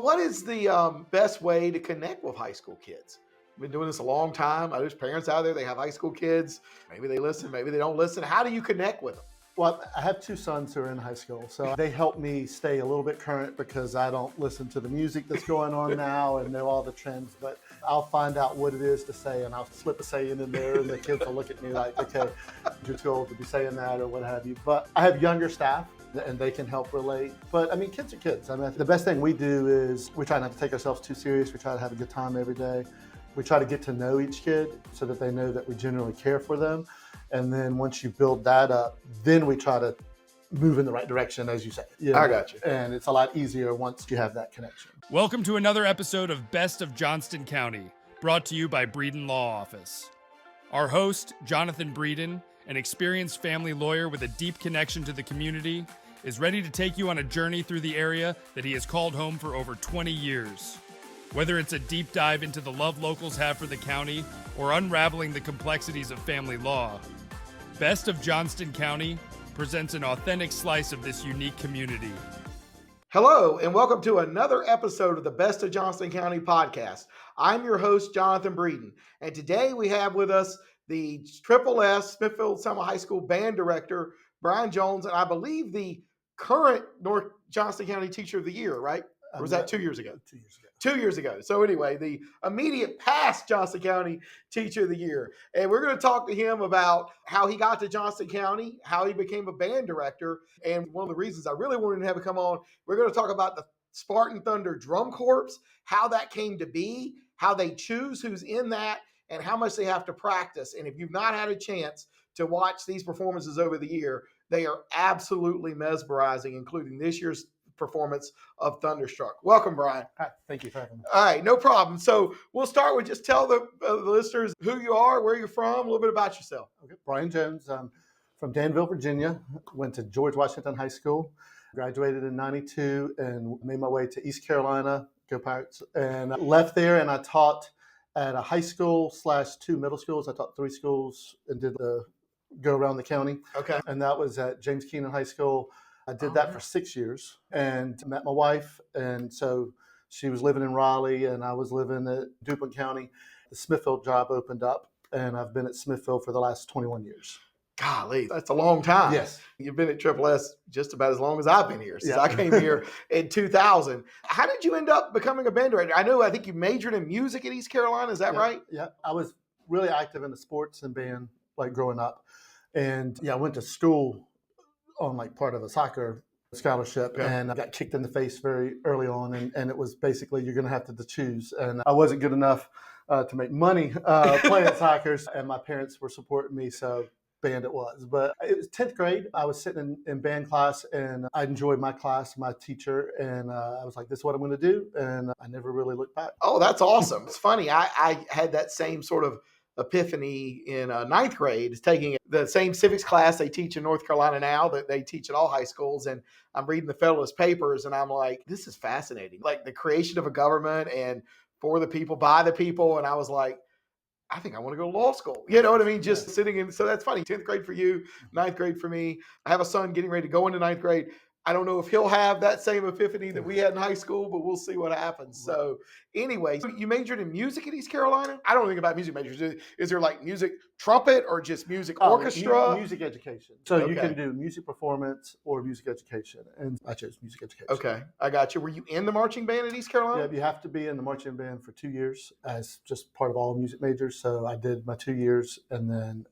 What is the best way to connect with high school kids? I've been doing this a long time. There's parents out there, they have high school kids. Maybe they listen, maybe they don't listen. How do you connect with them? Well, I have two sons who are in high school, so they help me stay a little bit current because I don't listen to the music that's going on now and know all the trends, but I'll find out what it is to say and I'll slip a saying in there and the kids will look at me like, okay, you're too old to be saying that or what have you. But I have younger staff and they can help relate. But I mean, kids are kids. I mean, the best thing we do is we try not to take ourselves too serious. We try to have a good time every day. We try to get to know each kid so that they know that we genuinely care for them. And then once you build that up, then we try to move in the right direction, as you say. I got you. And it's a lot easier once you have that connection. Welcome to another episode of Best of Johnston County, brought to you by Breeden Law Office. Our host, Jonathan Breeden, an experienced family lawyer with a deep connection to the community, is ready to take you on a journey through the area that he has called home for over 20 years. Whether it's a deep dive into the love locals have for the county or unraveling the complexities of family law, Best of Johnston County presents an authentic slice of this unique community. Hello, and welcome to another episode of the Best of Johnston County podcast. I'm your host, Jonathan Breeden, and today we have with us the Triple S Smithfield Summer High School band director, Brian Jones, and I believe the current North Johnston County Teacher of the Year, right? Or was that 2 years ago? 2 years ago. 2 years ago. So anyway, the immediate past Johnston County Teacher of the Year. And we're going to talk to him about how he got to Johnston County, how he became a band director. And one of the reasons I really wanted to have him come on, we're going to talk about the Spartan Thunder Drum Corps, how that came to be, how they choose who's in that, and how much they have to practice. And if you've not had a chance to watch these performances over the year, they are absolutely mesmerizing, including this year's performance of Thunderstruck. Welcome, Brian. Hi, thank you for having me. All right, no problem. So we'll start with just tell the listeners who you are, where you're from, a little bit about yourself. Okay. Brian Jones, I'm from Danville, Virginia. Went to George Washington High School, graduated in 92 and made my way to East Carolina, go Pirates, and left there and I taught at a high school / two middle schools. I taught 3 schools and did the go around the county. Okay. And that was at James Keenan High School. I did that for 6 years and met my wife. And so she was living in Raleigh and I was living at Drumline County. The Smithfield job opened up and I've been at Smithfield for the last 21 years. Golly, that's a long time. Yes. You've been at Triple S just about as long as I've been here, since I came here in 2000. How did you end up becoming a band director? I think you majored in music at East Carolina. Is that right? Yeah. I was really active in the sports and band like growing up. And I went to school on like part of a soccer scholarship and I got kicked in the face very early on. And it was basically, you're going to have to choose. And I wasn't good enough to make money playing soccer. And my parents were supporting me. So band it was. But it was 10th grade. I was sitting in band class and I enjoyed my class, my teacher. And I was like, this is what I'm going to do. And I never really looked back. Oh, that's awesome. It's funny. I had that same sort of epiphany in 9th grade, is taking the same civics class they teach in North Carolina now that they teach at all high schools. And I'm reading the Federalist Papers and I'm like, this is fascinating. Like the creation of a government and for the people, by the people. And I was like, I think I want to go to law school. You know what I mean? Just sitting in. So that's funny. 10th grade for you, 9th grade for me. I have a son getting ready to go into 9th grade. I don't know if he'll have that same epiphany that we had in high school, but we'll see what happens. So anyway, you majored in music at East Carolina? I don't think about music majors. Is there like music trumpet or just music orchestra? Music education. So you can do music performance or music education. And I chose music education. Okay, I got you. Were you in the marching band at East Carolina? Yeah, you have to be in the marching band for 2 years as just part of all music majors. So I did my 2 years and then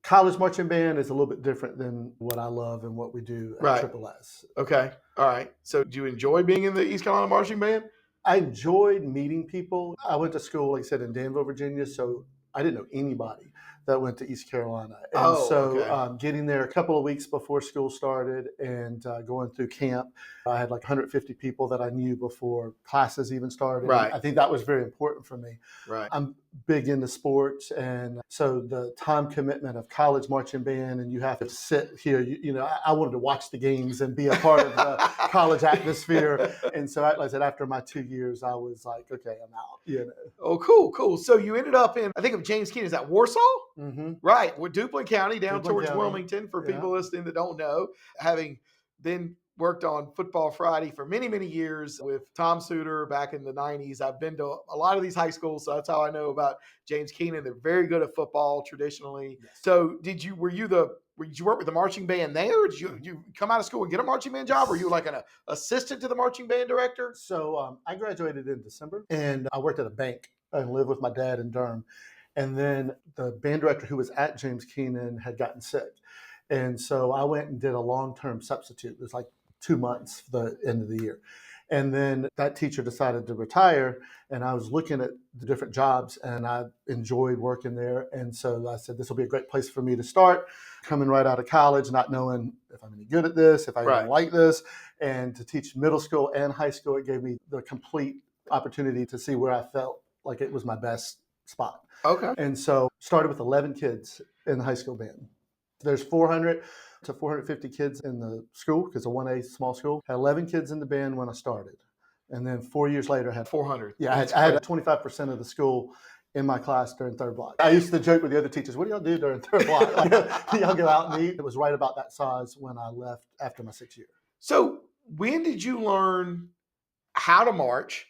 college marching band is a little bit different than what I love and what we do at Triple S. Okay. All right. So do you enjoy being in the East Carolina marching band? I enjoyed meeting people. I went to school, like I said, in Danville, Virginia. So I didn't know anybody that went to East Carolina. And getting there a couple of weeks before school started and going through camp, I had like 150 people that I knew before classes even started. Right. I think that was very important for me. Right. I'm big into sports. And so the time commitment of college marching band and you have to sit here, I wanted to watch the games and be a part of the college atmosphere. And so like I said, after my 2 years, I was like, okay, I'm out. Oh, cool. So you ended up in, I think of James Keenan, is that Warsaw? Mm-hmm. Right. We're Drumline County down Drumline towards County. Wilmington for people listening that don't know, having been worked on Football Friday for many, many years with Tom Suter back in the 90s. I've been to a lot of these high schools, so that's how I know about James Keenan. They're very good at football traditionally. Yes. So did you work with the marching band there? Or did you come out of school and get a marching band job? Or were you like an assistant to the marching band director? So I graduated in December, and I worked at a bank and lived with my dad in Durham. And then the band director who was at James Keenan had gotten sick. And so I went and did a long-term substitute. It was like 2 months for the end of the year. And then that teacher decided to retire, and I was looking at the different jobs, and I enjoyed working there. And so I said, this will be a great place for me to start, coming right out of college, not knowing if I'm any good at this, if I even like this. And to teach middle school and high school, it gave me the complete opportunity to see where I felt like it was my best spot. Okay. And so started with 11 kids in the high school band. There's 400 to 450 kids in the school because it's a 1A small school. Had 11 kids in the band when I started. And then 4 years later, I had 400. Yeah, I had 25% of the school in my class during third block. I used to joke with the other teachers, what do y'all do during third block? Like, y'all go out and eat? It was right about that size when I left after my 6th year. So when did you learn how to march,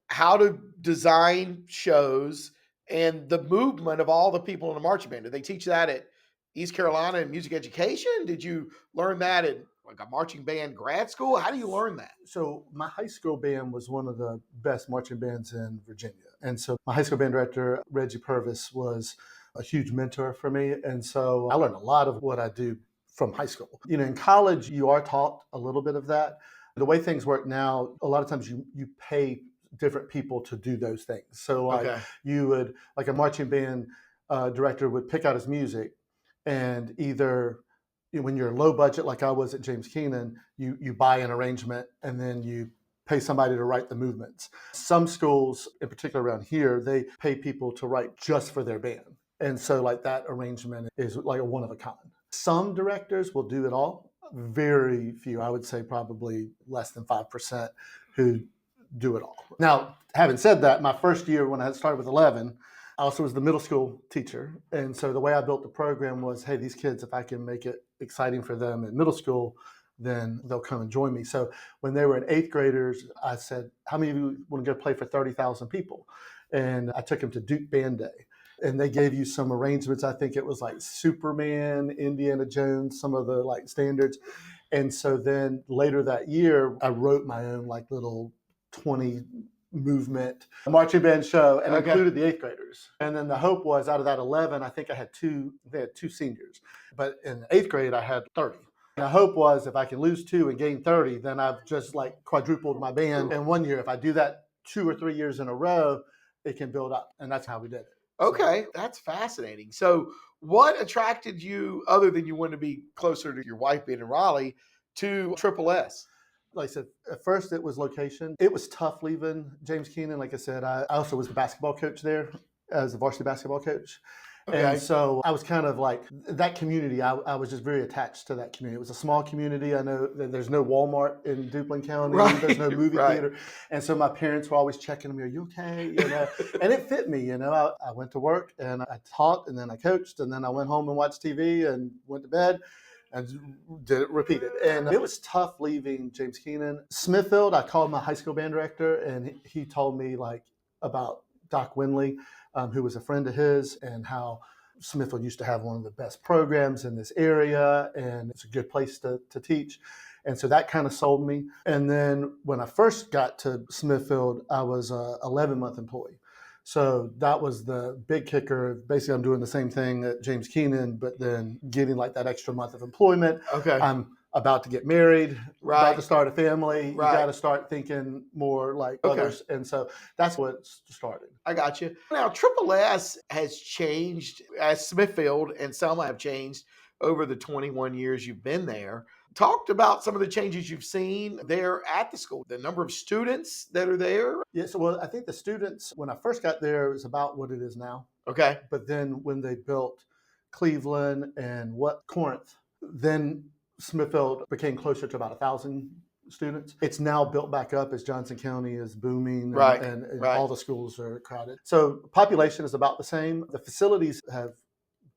how to design shows, and the movement of all the people in the marching band? Did they teach that at East Carolina in music education? Did you learn that at like a marching band grad school? How do you learn that? So my high school band was one of the best marching bands in Virginia. And so my high school band director, Reggie Purvis, was a huge mentor for me. And so I learned a lot of what I do from high school. You know, in college, you are taught a little bit of that. The way things work now, a lot of times you pay different people to do those things. So like you would, like a marching band director would pick out his music, and either when you're low budget, like I was at James Keenan, you buy an arrangement and then you pay somebody to write the movements. Some schools, in particular around here, they pay people to write just for their band. And so like that arrangement is like a one of a kind. Some directors will do it all. Very few, I would say probably less than 5% who do it all. Now, having said that, my first year when I started with 11, I also was the middle school teacher. And so the way I built the program was, hey, these kids, if I can make it exciting for them in middle school, then they'll come and join me. So when they were in 8th graders, I said, how many of you want to go play for 30,000 people? And I took them to Duke Band Day. And they gave you some arrangements. I think it was like Superman, Indiana Jones, some of the like standards. And so then later that year, I wrote my own like little 20 movement marching band show and included the 8th graders. And then the hope was out of that 11, I think I had two seniors. But in 8th grade, I had 30. And the hope was if I can lose 2 and gain 30, then I've just like quadrupled my band in 1 year. If I do that 2 or 3 years in a row, it can build up. And that's how we did it. Okay, that's fascinating. So what attracted you, other than you wanted to be closer to your wife being in Raleigh, to Triple S? Like I said, at first it was location. It was tough leaving James Keenan. Like I said, I also was the basketball coach there as the varsity basketball coach. Okay. And so I was kind of like that community. I was just very attached to that community. It was a small community. I know that there's no Walmart in Duplin County. Right. There's no movie theater. And so my parents were always checking me, are you okay? You know, and it fit me, you know. I went to work and I taught and then I coached and then I went home and watched TV and went to bed and did it repeated. And it was tough leaving James Keenan. Smithfield, I called my high school band director and he told me like about Doc Winley, who was a friend of his, and how Smithfield used to have one of the best programs in this area, and it's a good place to teach. And so that kind of sold me. And then when I first got to Smithfield, I was an 11-month employee. So that was the big kicker. Basically, I'm doing the same thing at James Keenan, but then getting like that extra month of employment. Okay. I'm about to get married, about to start a family. You got to start thinking more like others. And so that's what started. I got you. Now, Triple S has changed as Smithfield and Selma have changed over the 21 years you've been there. Talked about some of the changes you've seen there at the school, the number of students that are there. Yes, well, I think the students, when I first got there, was about what it is now. Okay. But then when they built Cleveland and Corinth, then Smithfield became closer to about 1,000 students. It's now built back up as Johnston County is booming and all the schools are crowded. So population is about the same. The facilities have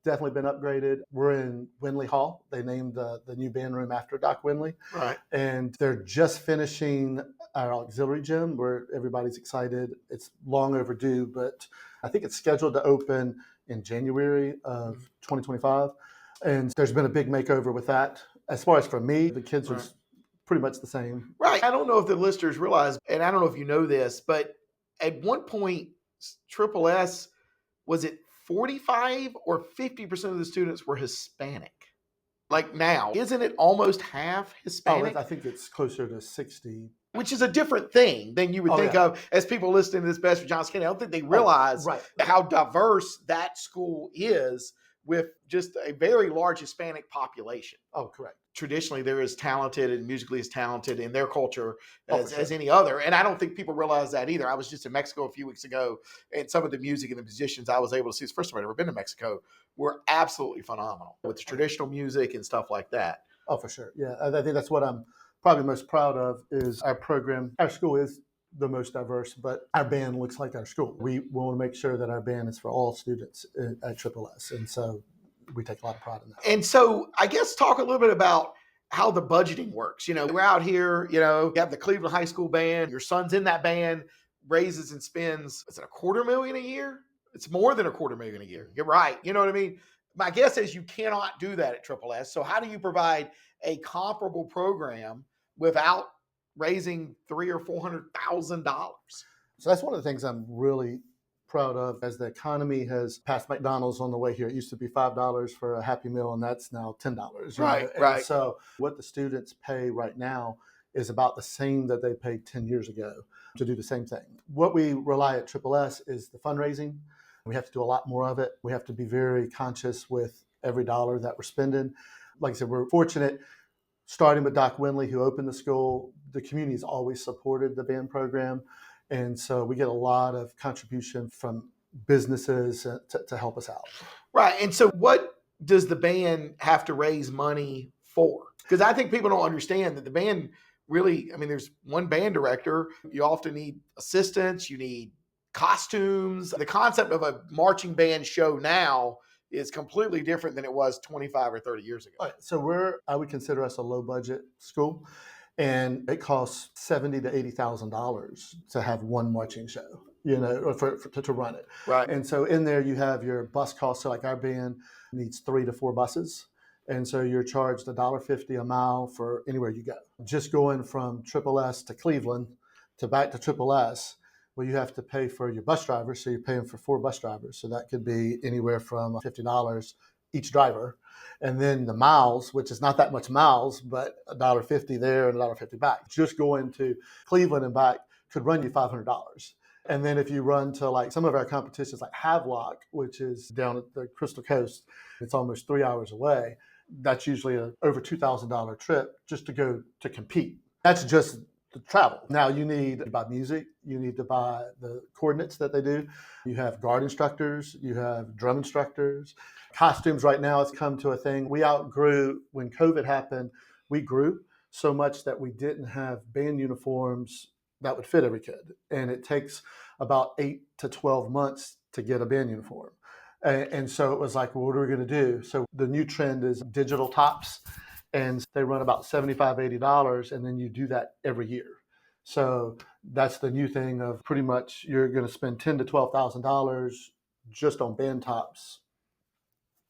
definitely been upgraded. We're in Winley Hall. They named the new band room after Doc Winley. Right. And they're just finishing our auxiliary gym where everybody's excited. It's long overdue, but I think it's scheduled to open in January of 2025. And there's been a big makeover with that. As far as for me, the kids are pretty much the same. Right. I don't know if the listeners realize, and I don't know if you know this, but at one point, Triple S, was it 45 or 50% of the students were Hispanic? Like now, isn't it almost half Hispanic? I think it's closer to 60. Which is a different thing than you would think of as people listening to this Best for Johnston County. I don't think they realize how diverse that school is with just a very large Hispanic population. Oh, correct. Traditionally, they're as talented and musically as talented in their culture as any other. And I don't think people realize that either. I was just in Mexico a few weeks ago, and some of the music and the musicians I was able to see, it's the first time I'd ever been to Mexico, were absolutely phenomenal with the traditional music and stuff like that. Oh, for sure. Yeah, I think that's what I'm probably most proud of is our program. Our school is the most diverse, but our band looks like our school. We want to make sure that our band is for all students at Triple S. And so we take a lot of pride in that. And so I guess talk a little bit about how the budgeting works. You know, we're out here, you have the Cleveland High School band, your son's in that band, raises and spends, is it $250,000 a year? It's more than $250,000 a year. You're right. You know what I mean? My guess is you cannot do that at Triple S. So how do you provide a comparable program without raising $300,000 or $400,000? So that's one of the things I'm really proud of as the economy has passed McDonald's on the way here. It used to be $5 for a Happy Meal, and that's now $10. Right. And so what the students pay right now is about the same that they paid 10 years ago to do the same thing. What we rely at Triple S is the fundraising. We have to do a lot more of it. We have to be very conscious with every dollar that we're spending. Like I said, we're fortunate, starting with Doc Winley, who opened the school. The community has always supported the band program. And so we get a lot of contribution from businesses to help us out. Right. And so what does the band have to raise money for? Because I think people don't understand that the band really, there's one band director. You often need assistants. You need costumes. The concept of a marching band show now is completely different than it was 25 or 30 years ago. All right, so I would consider us a low budget school, and it costs $70,000 to $80,000 to have one marching show, to run it. Right. And so in there you have your bus costs. So like our band needs 3 to 4 buses. And so you're charged $1.50 a mile for anywhere you go. Just going from Triple S to Cleveland to back to Triple S, well, you have to pay for your bus driver. So you're paying for 4 bus drivers. So that could be anywhere from $50 each driver. And then the miles, which is not that much miles, but $1.50 there and $1.50 back. Just going to Cleveland and back could run you $500. And then if you run to like some of our competitions like Havelock, which is down at the Crystal Coast, it's almost 3 hours away. That's usually an over $2,000 trip just to go to compete. That's just the travel. Now you need to buy music, you need to buy the coordinates that they do. You have guard instructors, you have drum instructors. Costumes right now has come to a thing. We outgrew, when COVID happened, we grew so much that we didn't have band uniforms that would fit every kid. And it takes about 8 to 12 months to get a band uniform. And so it was like, well, what are we going to do? So the new trend is digital tops, and they run about $75, $80, and then you do that every year. So that's the new thing of pretty much you're going to spend $10,000 to $12,000 just on band tops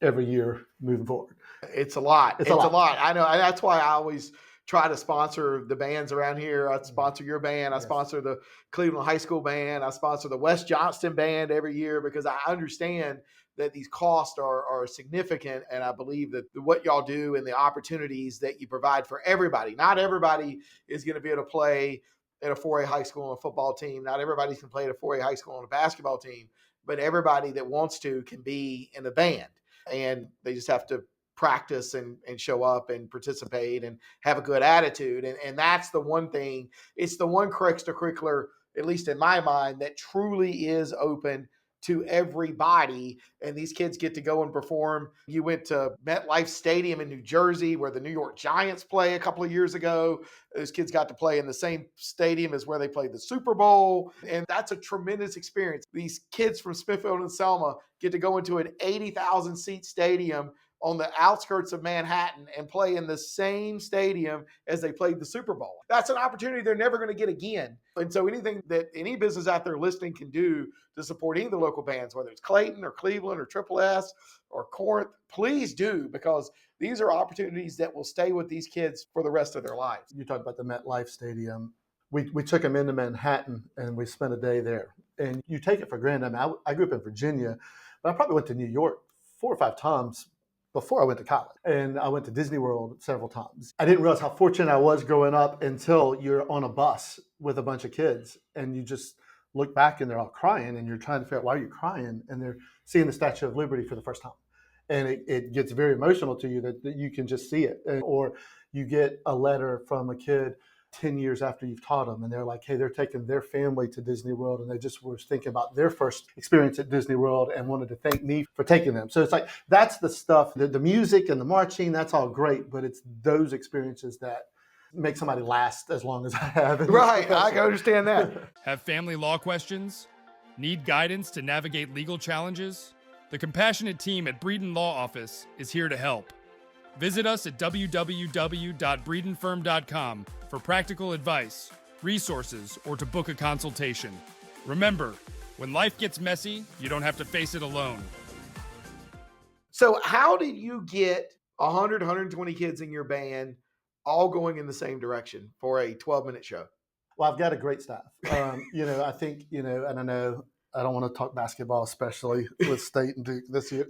every year moving forward. It's a lot. It's a lot. I know. That's why I always try to sponsor the bands around here. I sponsor your band. I sponsor the Cleveland High School band. I sponsor the West Johnston band every year because I understand that these costs are significant. And I believe that what y'all do and the opportunities that you provide for everybody, not everybody is going to be able to play at a 4A high school on a football team. Not everybody's going to play at a 4A high school on a basketball team, but everybody that wants to can be in a band, and they just have to practice and show up and participate and have a good attitude. And that's the one thing, it's the one extracurricular, at least in my mind, that truly is open to everybody. And these kids get to go and perform. You went to MetLife Stadium in New Jersey where the New York Giants play a couple of years ago. Those kids got to play in the same stadium as where they played the Super Bowl. And that's a tremendous experience. These kids from Smithfield and Selma get to go into an 80,000 seat stadium on the outskirts of Manhattan and play in the same stadium as they played the Super Bowl. That's an opportunity they're never going to get again. And so anything that any business out there listening can do to support any of the local bands, whether it's Clayton or Cleveland or Triple S or Corinth, please do, because these are opportunities that will stay with these kids for the rest of their lives. You talk about the MetLife Stadium. We took them into Manhattan and we spent a day there. And you take it for granted. I mean, I grew up in Virginia, but I probably went to New York 4 or 5 times before I went to college. And I went to Disney World several times. I didn't realize how fortunate I was growing up until you're on a bus with a bunch of kids and you just look back and they're all crying and you're trying to figure out why are you crying, and they're seeing the Statue of Liberty for the first time. And it gets very emotional to you that you can just see it. Or you get a letter from a kid 10 years after you've taught them, and they're like, hey, they're taking their family to Disney World, and they just were thinking about their first experience at Disney World and wanted to thank me for taking them. So it's like, that's the stuff, the music and the marching, that's all great, but it's those experiences that make somebody last as long as I have. Right, I can understand that. Have family law questions? Need guidance to navigate legal challenges? The compassionate team at Breeden Law Office is here to help. Visit us at www.breedenfirm.com for practical advice, resources, or to book a consultation. Remember, when life gets messy, you don't have to face it alone. So how did you get 100, 120 kids in your band all going in the same direction for a 12-minute show? Well, I've got a great staff. I think, and I know I don't want to talk basketball, especially with State and Duke this year.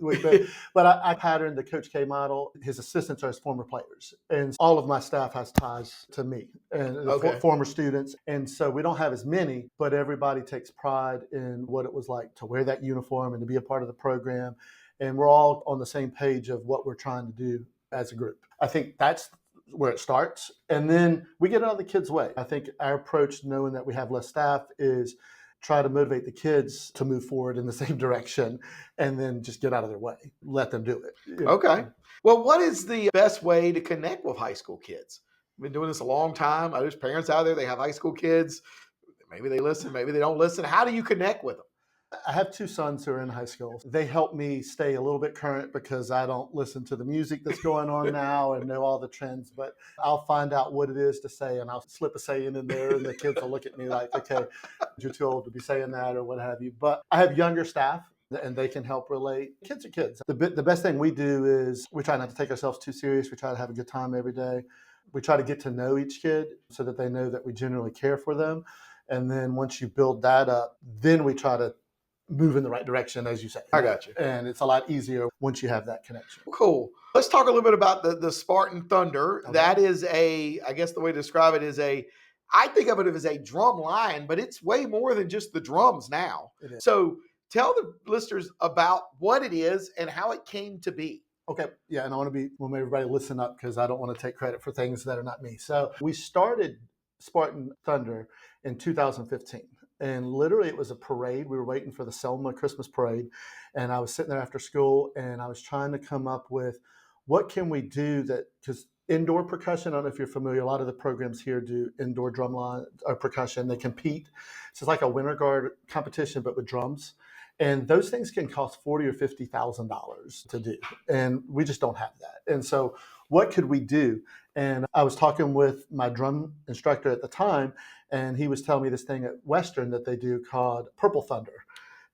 But I patterned the Coach K model. His assistants are his former players. And all of my staff has ties to me and former students. And so we don't have as many, but everybody takes pride in what it was like to wear that uniform and to be a part of the program. And we're all on the same page of what we're trying to do as a group. I think that's where it starts. And then we get out of the kids' way. I think our approach, knowing that we have less staff, is try to motivate the kids to move forward in the same direction and then just get out of their way. Let them do it. Okay. Well, what is the best way to connect with high school kids? I've been doing this a long time. There's parents out there, they have high school kids. Maybe they listen, maybe they don't listen. How do you connect with them? I have 2 sons who are in high school. They help me stay a little bit current because I don't listen to the music that's going on now and know all the trends, but I'll find out what it is to say and I'll slip a saying in there and the kids will look at me like, okay, you're too old to be saying that or what have you. But I have younger staff and they can help relate. Kids are kids. The best thing we do is we try not to take ourselves too serious. We try to have a good time every day. We try to get to know each kid so that they know that we generally care for them. And then once you build that up, then we try to move in the right direction, as you say. I got you. And it's a lot easier once you have that connection. Cool. Let's talk a little bit about the Spartan Thunder. Okay. That is I guess the way to describe it is I think of it as a drum line, but it's way more than just the drums now. It is. So tell the listeners about what it is and how it came to be. Okay. Yeah. And I want everybody listen up because I don't want to take credit for things that are not me. So we started Spartan Thunder in 2015. And literally it was a parade. We were waiting for the Selma Christmas parade. And I was sitting there after school and I was trying to come up with what can we do because indoor percussion, I don't know if you're familiar, a lot of the programs here do indoor drumline or percussion. They compete. So it's like a winter guard competition, but with drums. And those things can cost $40,000 or $50,000 to do. And we just don't have that. And so what could we do? And I was talking with my drum instructor at the time, and he was telling me this thing at Western that they do called Purple Thunder.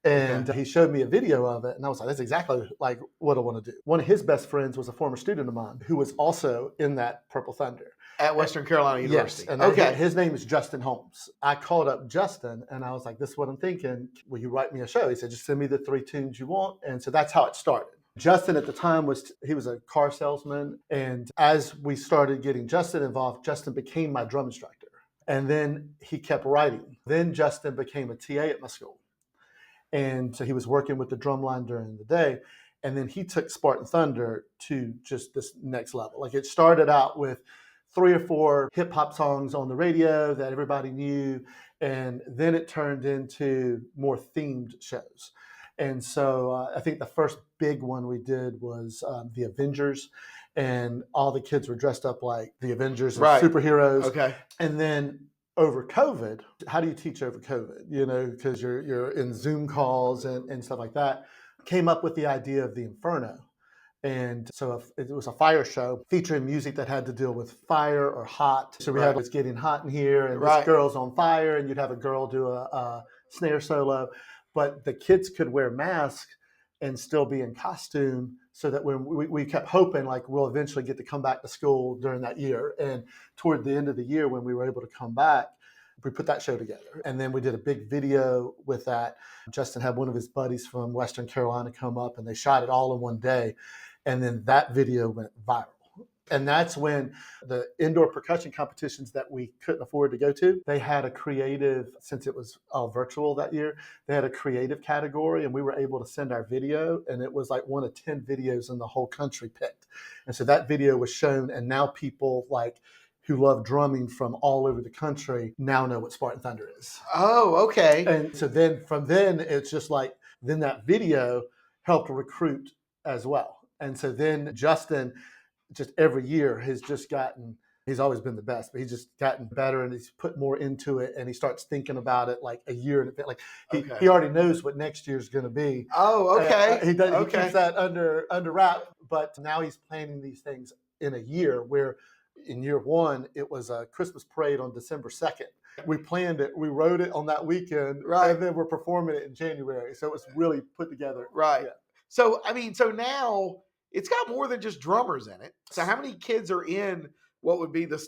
And he showed me a video of it, and I was like, that's exactly like what I want to do. One of his best friends was a former student of mine who was also in that Purple Thunder. At Western Carolina University. Yes, and his name is Justin Holmes. I called up Justin, and I was like, this is what I'm thinking. Will you write me a show? He said, just send me the 3 tunes you want. And so that's how it started. Justin at the time was a car salesman. And as we started getting Justin involved, Justin became my drum instructor. And then he kept writing. Then Justin became a TA at my school. And so he was working with the Drumline during the day. And then he took Spartan Thunder to just this next level. Like it started out with 3 or 4 hip hop songs on the radio that everybody knew. And then it turned into more themed shows. And so I think the first big one we did was the Avengers, and all the kids were dressed up like the Avengers and Right. superheroes. Okay. And then over COVID, how do you teach over COVID? You know, because you're in Zoom calls and stuff like that. Came up with the idea of the Inferno. And so it was a fire show featuring music that had to deal with fire or hot. So we had It's Getting Hot in Here, and this girl's on fire, and you'd have a girl do a snare solo. But the kids could wear masks and still be in costume, so that when we kept hoping like we'll eventually get to come back to school during that year. And toward the end of the year, when we were able to come back, we put that show together. And then we did a big video with that. Justin had one of his buddies from Western Carolina come up, and they shot it all in one day. And then that video went viral. And that's when the indoor percussion competitions that we couldn't afford to go to, they had a creative, since it was all virtual that year, they had a creative category, and we were able to send our video, and it was like one of 10 videos in the whole country picked. And so that video was shown, and now people like who love drumming from all over the country now know what Spartan Thunder is. Oh, okay. And so then from then, it's just like, then that video helped recruit as well. And so then Justin, just every year, has just gotten, he's always been the best, but he's just gotten better, and he's put more into it, and he starts thinking about it like a year in advance. Like he already knows what next year's going to be. Oh, okay. He keeps that under wrap, but now he's planning these things in a year, where in year one, it was a Christmas parade on December 2nd. We planned it, we wrote it on that weekend, and then we're performing it in January. So it's really put together. Right. Yeah. So, I mean, so now it's got more than just drummers in it. So how many kids are in what would be the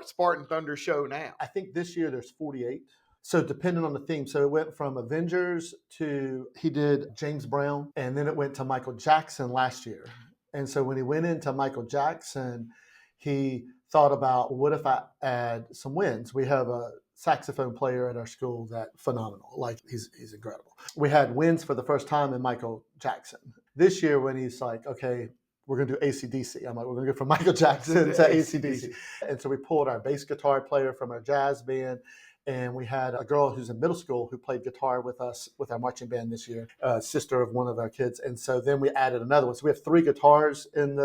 Spartan Thunder show now? I think this year there's 48. So depending on the theme. So it went from Avengers to, he did James Brown, and then it went to Michael Jackson last year. And so when he went into Michael Jackson, he thought about, what if I add some winds? We have a saxophone player at our school that's phenomenal. Like he's incredible. We had winds for the first time in Michael Jackson. This year when he's like, okay, we're going to do AC/DC. I'm like, we're going to go from Michael Jackson to AC/DC. And so we pulled our bass guitar player from our jazz band, and we had a girl who's in middle school who played guitar with us with our marching band this year, sister of one of our kids. And so then we added another one. So we have 3 guitars in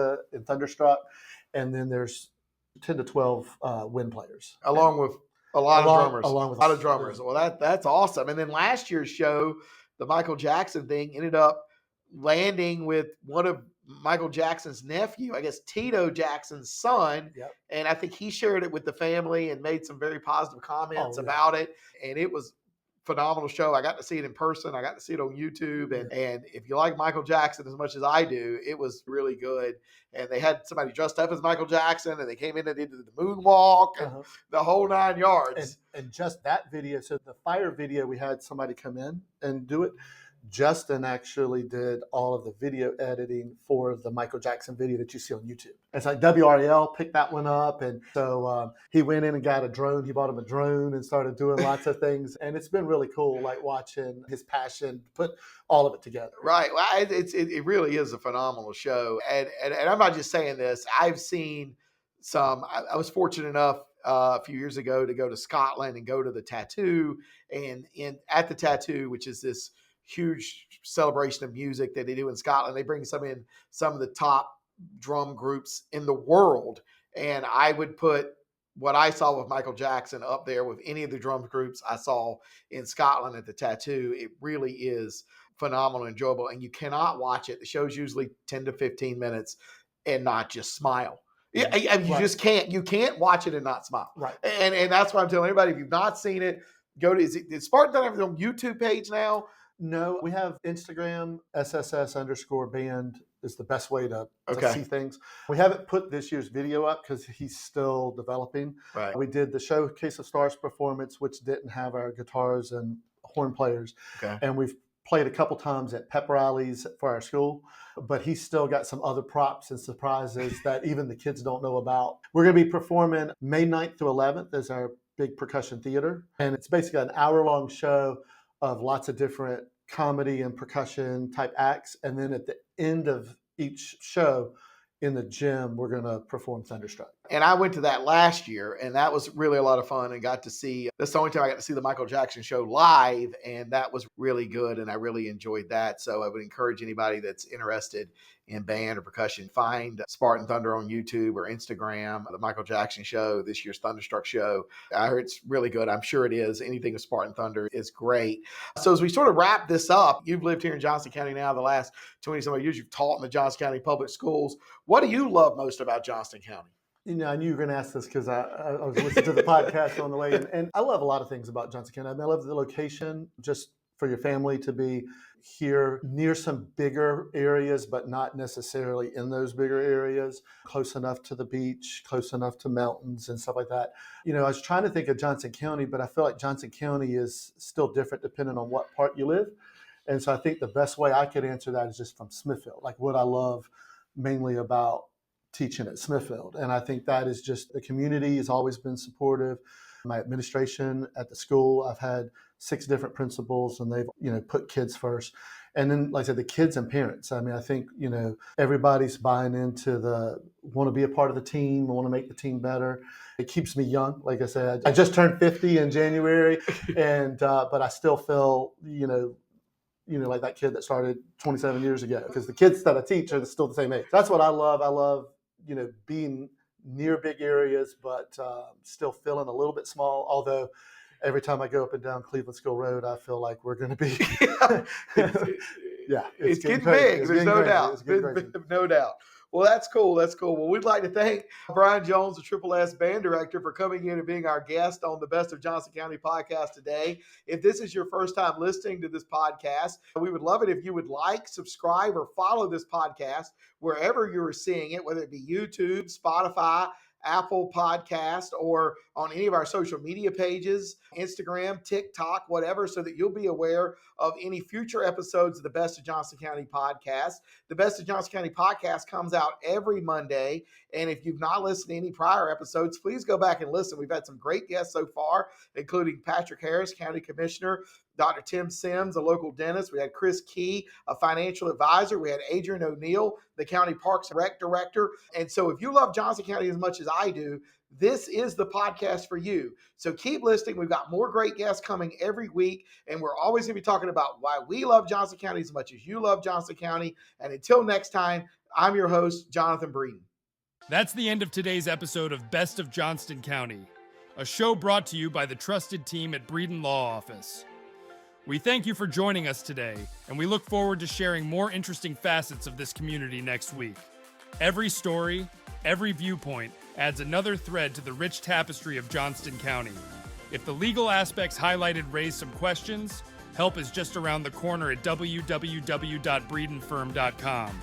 Thunderstruck, and then there's 10 to 12 wind players. Along with a lot of drummers. Along with a lot of drummers. Well, that's awesome. And then last year's show, the Michael Jackson thing, ended up landing with one of Michael Jackson's nephew, I guess Tito Jackson's son. Yep. And I think he shared it with the family and made some very positive comments about it. And it was a phenomenal show. I got to see it in person. I got to see it on YouTube. And if you like Michael Jackson as much as I do, it was really good. And they had somebody dressed up as Michael Jackson, and they came in and did the moonwalk and the whole 9 yards. And just that video, so the fire video, we had somebody come in and do it. Justin actually did all of the video editing for the Michael Jackson video that you see on YouTube. It's like WRAL picked that one up. And so he went in and got a drone. He bought him a drone and started doing lots of things. And it's been really cool, like watching his passion put all of it together. Right. Well, it really is a phenomenal show. And I'm not just saying this. I've seen some, I was fortunate enough a few years ago to go to Scotland and go to the Tattoo. And at the Tattoo, which is this huge celebration of music that they do in Scotland, they bring some of the top drum groups in the world. And I would put what I saw with Michael Jackson up there with any of the drum groups I saw in Scotland at the Tattoo. It really is phenomenal and enjoyable. And you cannot watch it. The show's usually 10 to 15 minutes and not just smile. Yeah, you just can't. You can't watch it and not smile. Right. And that's why I'm telling everybody, if you've not seen it, go to, is Spartan Thunder have on YouTube page now? No, we have Instagram, SSS_band is the best way to see things. We haven't put this year's video up because he's still developing. Right. We did the Showcase of Stars performance, which didn't have our guitars and horn players. Okay. And we've played a couple times at pep rallies for our school, but he's still got some other props and surprises that even the kids don't know about. We're going to be performing May 9th through 11th as our big percussion theater. And it's basically an hour-long show of lots of different comedy and percussion type acts. And then at the end of each show in the gym, we're going to perform Thunderstruck. And I went to that last year, and that was really a lot of fun, and got to see, that's the only time I got to see the Michael Jackson show live, and that was really good, and I really enjoyed that. So I would encourage anybody that's interested in band or percussion, find Spartan Thunder on YouTube or Instagram, the Michael Jackson show, this year's Thunderstruck show. I heard it's really good. I'm sure it is. Anything with Spartan Thunder is great. So as we sort of wrap this up, you've lived here in Johnston County now the last 20-some years. You've taught in the Johnston County Public Schools. What do you love most about Johnston County? I knew you were going to ask this because I was listening to the podcast on the way. And I love a lot of things about Johnston County. I mean, I love the location, just for your family to be here near some bigger areas, but not necessarily in those bigger areas, close enough to the beach, close enough to mountains and stuff like that. I was trying to think of Johnston County, but I feel like Johnston County is still different depending on what part you live. And so I think the best way I could answer that is just from Smithfield, like what I love mainly about teaching at Smithfield. And I think that is just, the community has always been supportive. My administration at the school, I've had 6 different principals, and they've, put kids first. And then, like I said, the kids and parents. I mean, I think, everybody's buying into want to be a part of the team, want to make the team better. It keeps me young. Like I said, I just turned 50 in January, and but I still feel, like that kid that started 27 years ago, because the kids that I teach are still the same age. That's what I love. I love, being near big areas, but still feeling a little bit small. Although every time I go up and down Cleveland School Road, I feel like we're going to be, it's getting big. There's no doubt. No doubt. Well, that's cool. That's cool. Well, we'd like to thank Brian Jones, the Triple S band director, for coming in and being our guest on the Best of Johnston County podcast today. If this is your first time listening to this podcast, we would love it if you would like, subscribe, or follow this podcast wherever you're seeing it, whether it be YouTube, Spotify, Apple Podcast, or on any of our social media pages, Instagram, TikTok, whatever, so that you'll be aware of any future episodes of the Best of Johnston County podcast. The Best of Johnston County podcast comes out every Monday. And if you've not listened to any prior episodes, please go back and listen. We've had some great guests so far, including Patrick Harris, County Commissioner, Dr. Tim Sims, a local dentist. We had Chris Key, a financial advisor. We had Adrian O'Neill, the County Parks and Rec Director. And so if you love Johnston County as much as I do, this is the podcast for you. So keep listening. We've got more great guests coming every week, and we're always going to be talking about why we love Johnston County as much as you love Johnston County. And until next time, I'm your host, Jonathan Breeden. That's the end of today's episode of Best of Johnston County, a show brought to you by the trusted team at Breeden Law Office. We thank you for joining us today, and we look forward to sharing more interesting facets of this community next week. Every story, every viewpoint adds another thread to the rich tapestry of Johnston County. If the legal aspects highlighted raise some questions, help is just around the corner at www.breedenfirm.com.